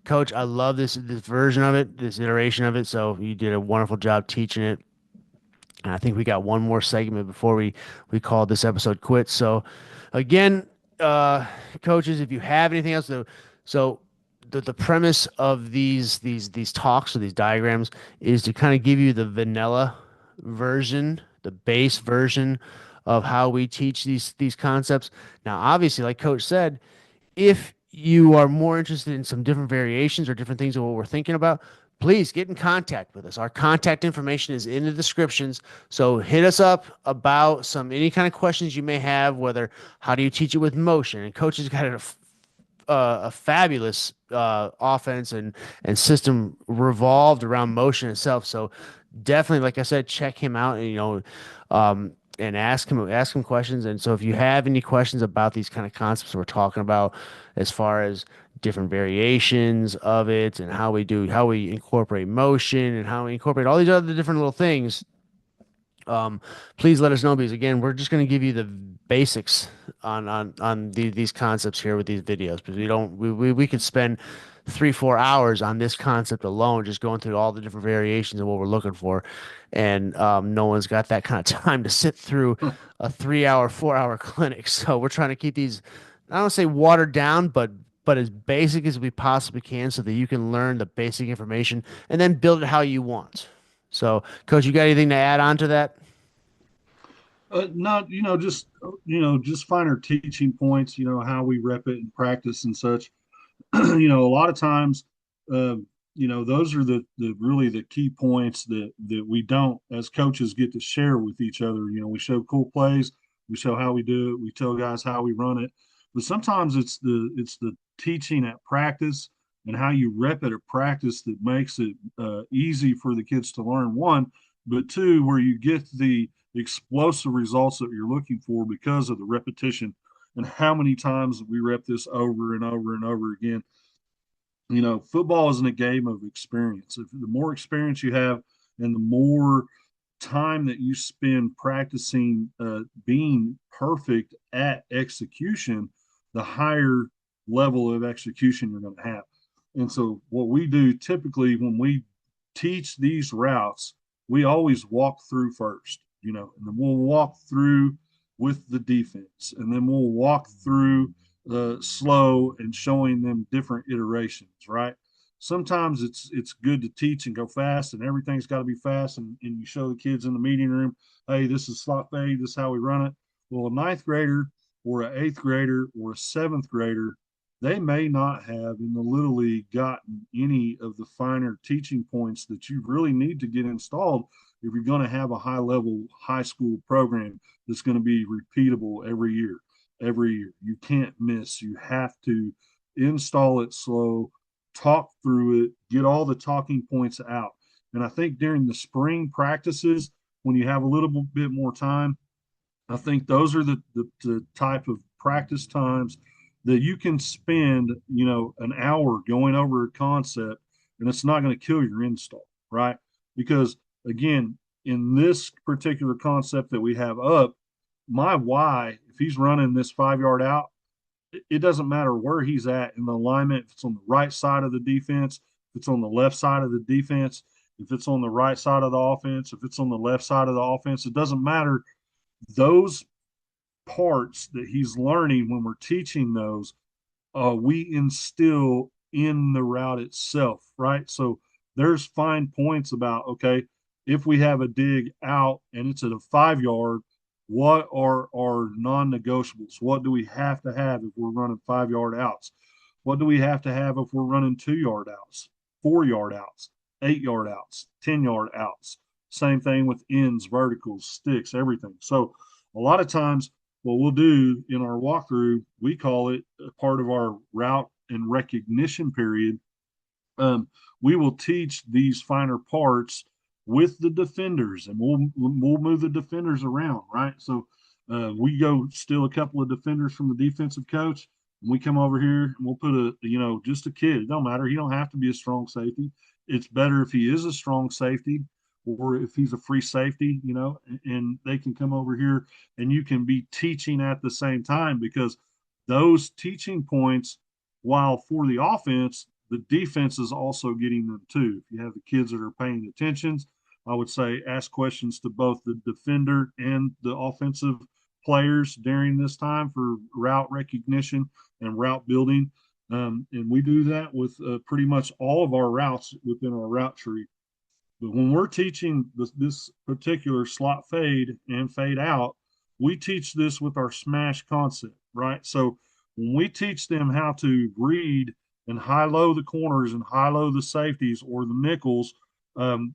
Coach, I love this version of it, this iteration of it. So you did a wonderful job teaching it. And I think we got one more segment before we call this episode quits. So again, uh, coaches, if you have anything else, so the premise of these talks or these diagrams is to kind of give you the vanilla version, the base version of how we teach these concepts. Now, obviously, like Coach said, if you are more interested in some different variations or different things of what we're thinking about, please get in contact with us. Our contact information is in the descriptions. So hit us up about any kind of questions you may have, whether how do you teach it with motion? And Coach has got a fabulous offense and system revolved around motion itself. So definitely, like I said, check him out, and and ask him questions. And so if you have any questions about these kind of concepts we're talking about, as far as different variations of it, and how we incorporate motion, and how we incorporate all these other different little things, um, please let us know, because again, we're just going to give you the basics on these concepts here with these videos, because we could spend 3 4 hours on this concept alone, just going through all the different variations of what we're looking for, and no one's got that kind of time to sit through a 3 hour 4 hour clinic. So we're trying to keep these, I don't say watered down, but as basic as we possibly can, so that you can learn the basic information and then build it how you want. So, Coach, you got anything to add on to that? Not, just finer teaching points, how we rep it and practice and such. A lot of times, uh, those are the really the key points that we don't, as coaches, get to share with each other. We show cool plays, we show how we do it, we tell guys how we run it, but sometimes it's the teaching at practice and how you rep it at practice that makes it easy for the kids to learn. One, but two, where you get the explosive results that you're looking for because of the repetition and how many times we rep this over and over and over again. Football isn't a game of experience. If the more experience you have and the more time that you spend practicing being perfect at execution, the higher level of execution you're going to have. And so, what we do typically when we teach these routes, we always walk through first, and then we'll walk through with the defense, and then we'll walk through slow and showing them different iterations, right? Sometimes it's good to teach and go fast, and everything's got to be fast, and you show the kids in the meeting room, hey, this is slot fade, this is how we run it. Well, a ninth grader or an eighth grader or a seventh grader, they may not have in the little league gotten any of the finer teaching points that you really need to get installed if you're going to have a high level high school program that's going to be repeatable every year. Every year, you can't miss. You have to install it slow, talk through it, get all the talking points out. And I think during the spring practices, when you have a little bit more time, I think those are the type of practice times that you can spend, an hour going over a concept, and it's not going to kill your install, right? Because again, in this particular concept that we have up, my why, if he's running this 5 yard out, it doesn't matter where he's at in the alignment, if it's on the right side of the defense, if it's on the left side of the defense, if it's on the right side of the offense, if it's on the left side of the offense, it doesn't matter. Those parts that he's learning when we're teaching those, we instill in the route itself, right? So there's fine points about, okay, if we have a dig out and it's at a 5 yard, what are our non negotiables? What do we have to have if we're running 5 yard outs? What do we have to have if we're running 2 yard outs, 4 yard outs, 8 yard outs, 10 yard outs? Same thing with ends, verticals, sticks, everything. So a lot of times what we'll do in our walkthrough, we call it a part of our route and recognition period. Um, we will teach these finer parts with the defenders, and we'll move the defenders around, right? So we go steal a couple of defenders from the defensive coach, and we come over here and we'll put just a kid. It don't matter. He don't have to be a strong safety. It's better if he is a strong safety or if he's a free safety, and they can come over here and you can be teaching at the same time because those teaching points, while for the offense, the defense is also getting them too. If you have the kids that are paying attention, I would say ask questions to both the defender and the offensive players during this time for route recognition and route building. And we do that with pretty much all of our routes within our route tree. But when we're teaching this particular slot fade and fade out, we teach this with our smash concept, right? So when we teach them how to read and high low the corners and high low the safeties or the nickels,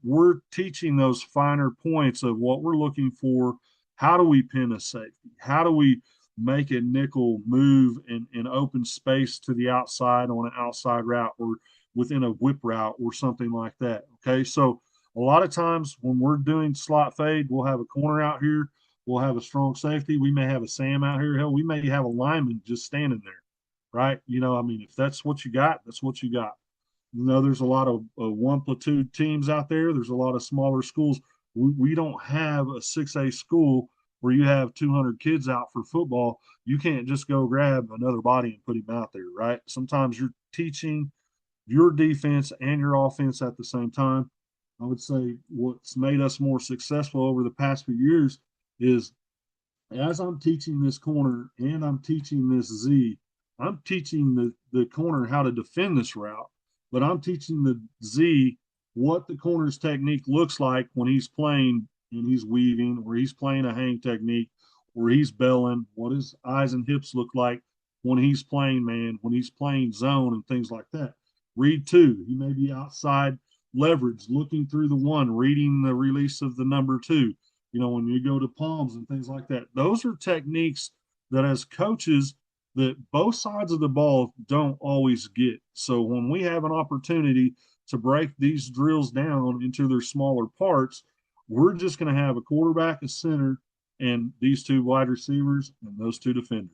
we're teaching those finer points of what we're looking for. How do we pin a safety? How do we make a nickel move in open space to the outside on an outside route or within a whip route or something like that? Okay, so a lot of times when we're doing slot fade, we'll have a corner out here, we'll have a strong safety, we may have a Sam out here, hell, we may have a lineman just standing there, right? I mean, if that's what you got, that's what you got. There's a lot of one platoon teams out there. There's a lot of smaller schools. We don't have a 6A school where you have 200 kids out for football. You can't just go grab another body and put him out there, right? Sometimes you're teaching your defense and your offense at the same time. I would say what's made us more successful over the past few years is as I'm teaching this corner and I'm teaching this Z, I'm teaching the corner how to defend this route, but I'm teaching the Z what the corner's technique looks like when he's playing and he's weaving, or he's playing a hang technique, or he's belling, what his eyes and hips look like when he's playing man, when he's playing zone, and things like that. Read two, he may be outside leverage, looking through the one, reading the release of the number two. When you go to palms and things like that, those are techniques that as coaches that both sides of the ball don't always get. So when we have an opportunity to break these drills down into their smaller parts, we're just going to have a quarterback, a center, and these two wide receivers and those two defenders.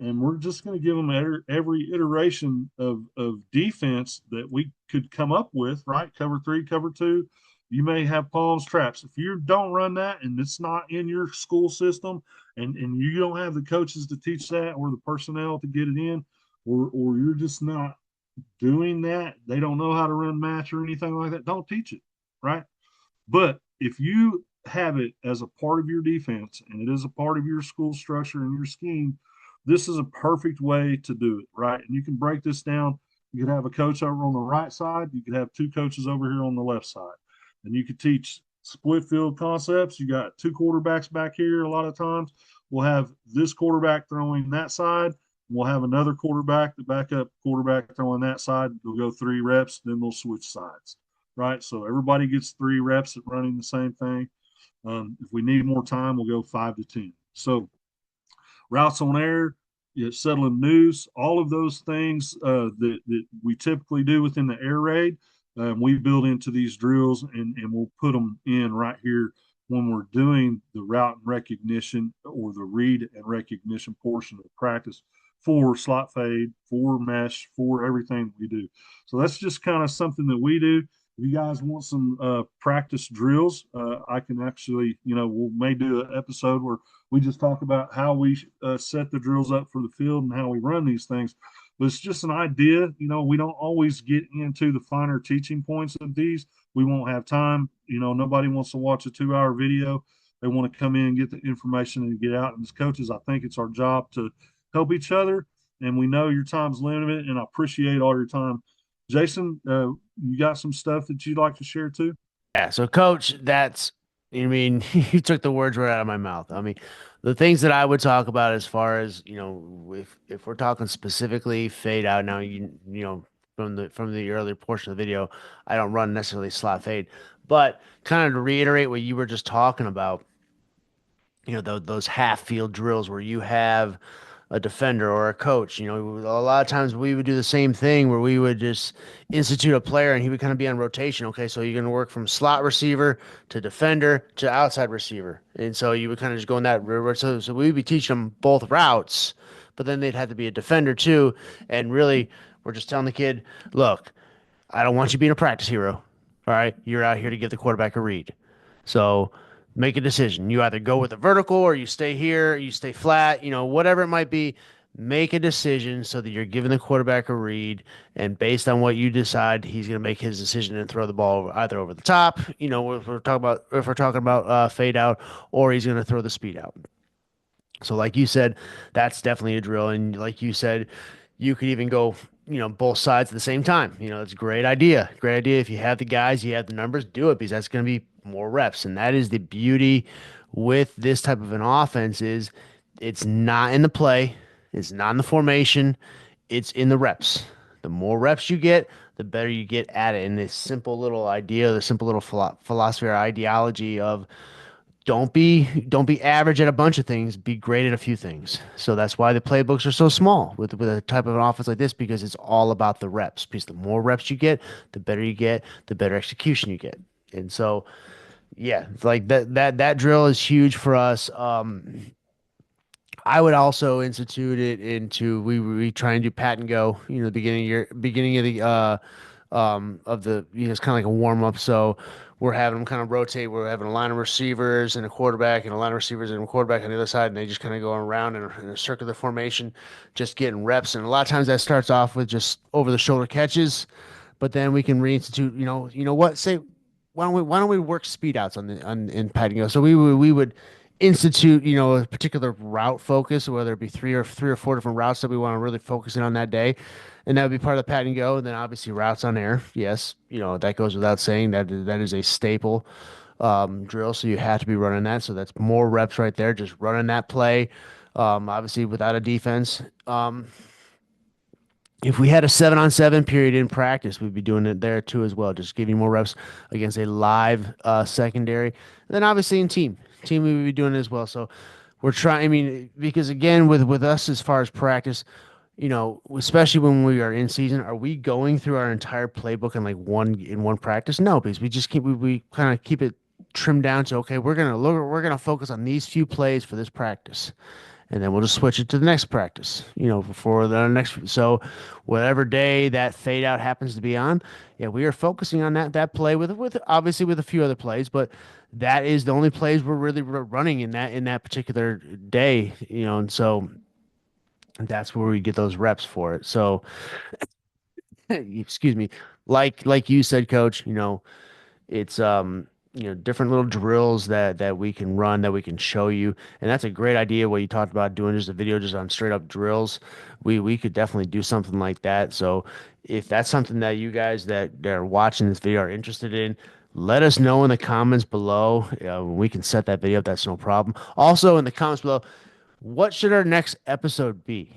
And we're just going to give them every iteration of defense that we could come up with, right? Cover three, cover two. You may have palms, traps. If you don't run that and it's not in your school system and you don't have the coaches to teach that or the personnel to get it in, or you're just not doing that, they don't know how to run match or anything like that, don't teach it, right? But if you have it as a part of your defense and it is a part of your school structure and your scheme, this is a perfect way to do it, right? And you can break this down. You could have a coach over on the right side. You could have two coaches over here on the left side. And you could teach split field concepts. You got two quarterbacks back here a lot of times. We'll have this quarterback throwing that side. We'll have another quarterback, the backup quarterback throwing that side. They'll go 3 reps, then they'll switch sides, right? So everybody gets 3 reps at running the same thing. If we need more time, we'll go 5 to 10. So routes on air, settling noose, all of those things that we typically do within the air raid, we build into these drills and we'll put them in right here when we're doing the route and recognition or the read and recognition portion of the practice for slot fade, for mesh, for everything we do. So that's just kind of something that we do. If you guys want some practice drills, I can actually, we'll may do an episode where we just talk about how we set the drills up for the field and how we run these things. But it's just an idea. We don't always get into the finer teaching points of these. We won't have time. Nobody wants to watch a 2 hour video. They want to come in and get the information and get out. And as coaches, I think it's our job to help each other. And we know your time's limited, and I appreciate all your time. Jason, you got some stuff that you'd like to share too? Yeah, so coach, I mean, you took the words right out of my mouth. I mean, the things that I would talk about as far as, if we're talking specifically fade out now, from the earlier portion of the video, I don't run necessarily slot fade, but kind of to reiterate what you were just talking about, those half field drills where you have a defender or a coach. A lot of times we would do the same thing where we would just institute a player and he would kind of be on rotation. Okay, so you're going to work from slot receiver to defender to outside receiver. And so you would kind of just go in that river. So we would be teaching them both routes, but then they'd have to be a defender too. And really, we're just telling the kid, look, I don't want you being a practice hero. All right, you're out here to give the quarterback a read. So make a decision. You either go with the vertical or you stay here, you stay flat, whatever it might be. Make a decision so that you're giving the quarterback a read, and based on what you decide, he's going to make his decision and throw the ball either over the top. If we're talking about fade out, or he's going to throw the speed out. So, like you said, that's definitely a drill. And like you said, you could even go, both sides at the same time. It's a great idea. Great idea. If you have the guys, you have the numbers, do it because that's going to be more reps. And that is the beauty with this type of an offense is it's not in the play, it's not in the formation, it's in the reps. The more reps you get, the better you get at it. And this simple little idea, the simple little philosophy or ideology of don't be average at a bunch of things. Be great at a few things. So that's why the playbooks are so small with a type of an offense like this because it's all about the reps. Because the more reps you get, the better you get, the better execution you get. And so, yeah, like that drill is huge for us. I would also institute it into we try and do pat and go. The beginning of the it's kind of like a warm up. So we're having them kind of rotate. We're having a line of receivers and a quarterback, and a line of receivers and a quarterback on the other side, and they just kind of go around in a circular formation, just getting reps. And a lot of times that starts off with just over the shoulder catches, but then we can reinstitute. What? Say why don't we work speed outs on in pat and go? So we would institute a particular route focus, whether it be three or four different routes that we want to really focus in on that day, and that would be part of the pat and go. And then obviously routes on air, yes, that goes without saying that is a staple drill, so you have to be running that. So that's more reps right there, just running that play, obviously without a defense. If we had a 7-on-7 period in practice, we'd be doing it there too as well, just giving more reps against a live secondary. And then obviously in team we would be doing it as well. So we're trying. I mean, because again, with us as far as practice, especially when we are in season, are we going through our entire playbook in one practice? No, because we kind of keep it trimmed down to okay, we're gonna focus on these few plays for this practice, and then we'll just switch it to the next practice, before the next. So, whatever day that fade out happens to be on, yeah, we are focusing on that play with obviously with a few other plays, but that is the only plays we're really running in that particular day, and so that's where we get those reps for it. So, excuse me, like you said, coach, it's different little drills that we can run that we can show you, and that's a great idea what you talked about doing just a video just on straight up drills. We could definitely do something like that. So if that's something that you guys that are watching this video are interested in, let us know in the comments below. We can set that video up. That's no problem. Also in the comments below, what should our next episode be?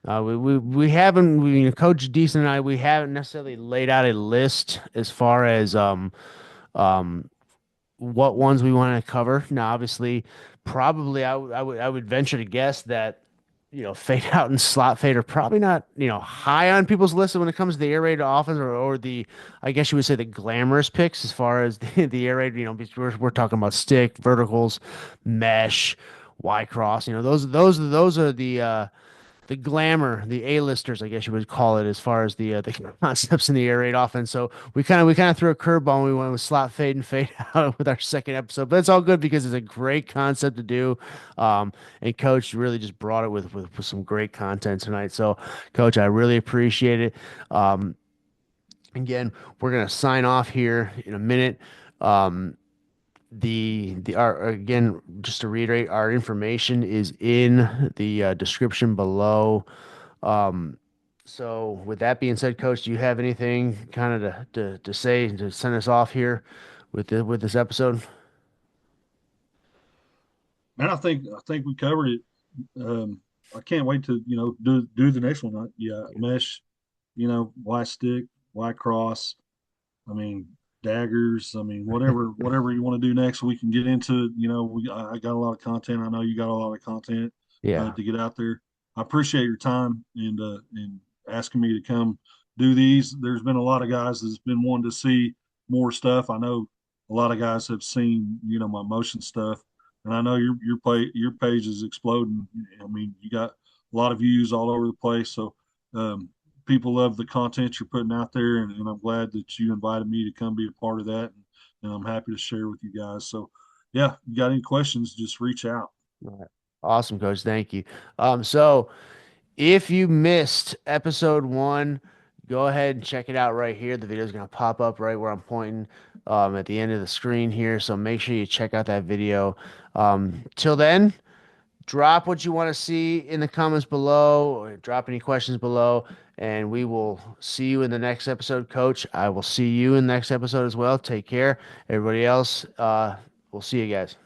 We haven't, Coach Deason and I, we haven't necessarily laid out a list as far as um what ones we want to cover. Now, obviously, probably I would venture to guess that fade out and slot fade are probably not high on people's list when it comes to the air raid offense or the I guess you would say the glamorous picks as far as the air raid. Because we're talking about stick, verticals, mesh, Y cross. Those are the glamour, the A-listers, I guess you would call it, as far as the concepts in the air raid offense. So we kind of threw a curveball and we went with slot fade and fade out with our second episode. But it's all good because it's a great concept to do. And Coach really just brought it with some great content tonight. So, Coach, I really appreciate it. Um, Again, we're gonna sign off here in a minute. Um, the our again, just to reiterate, our information is in the description below. Um, so with that being said, Coach, do you have anything kind of to say to send us off here with this episode? Man, I think we covered it. I can't wait to do the next one. Yeah, mesh, Y stick, Y cross. I mean, daggers. I mean, whatever you want to do next, we can get into. I got a lot of content. I know you got a lot of content Yeah. to get out there. I appreciate your time and asking me to come do these. There's been a lot of guys that's been wanting to see more stuff. I know a lot of guys have seen my motion stuff, and I know your page is exploding. I mean, you got a lot of views all over the place. So um, people love the content you're putting out there, and I'm glad that you invited me to come be a part of that, and I'm happy to share with you guys. So, yeah, you got any questions, just reach out. All right. Awesome, Coach. Thank you. So if you missed episode one, go ahead and check it out right here. The video is going to pop up right where I'm pointing at the end of the screen here. So make sure you check out that video. Till then, drop what you want to see in the comments below, or drop any questions below, and we will see you in the next episode, Coach. I will see you in the next episode as well. Take care. Everybody else, we'll see you guys.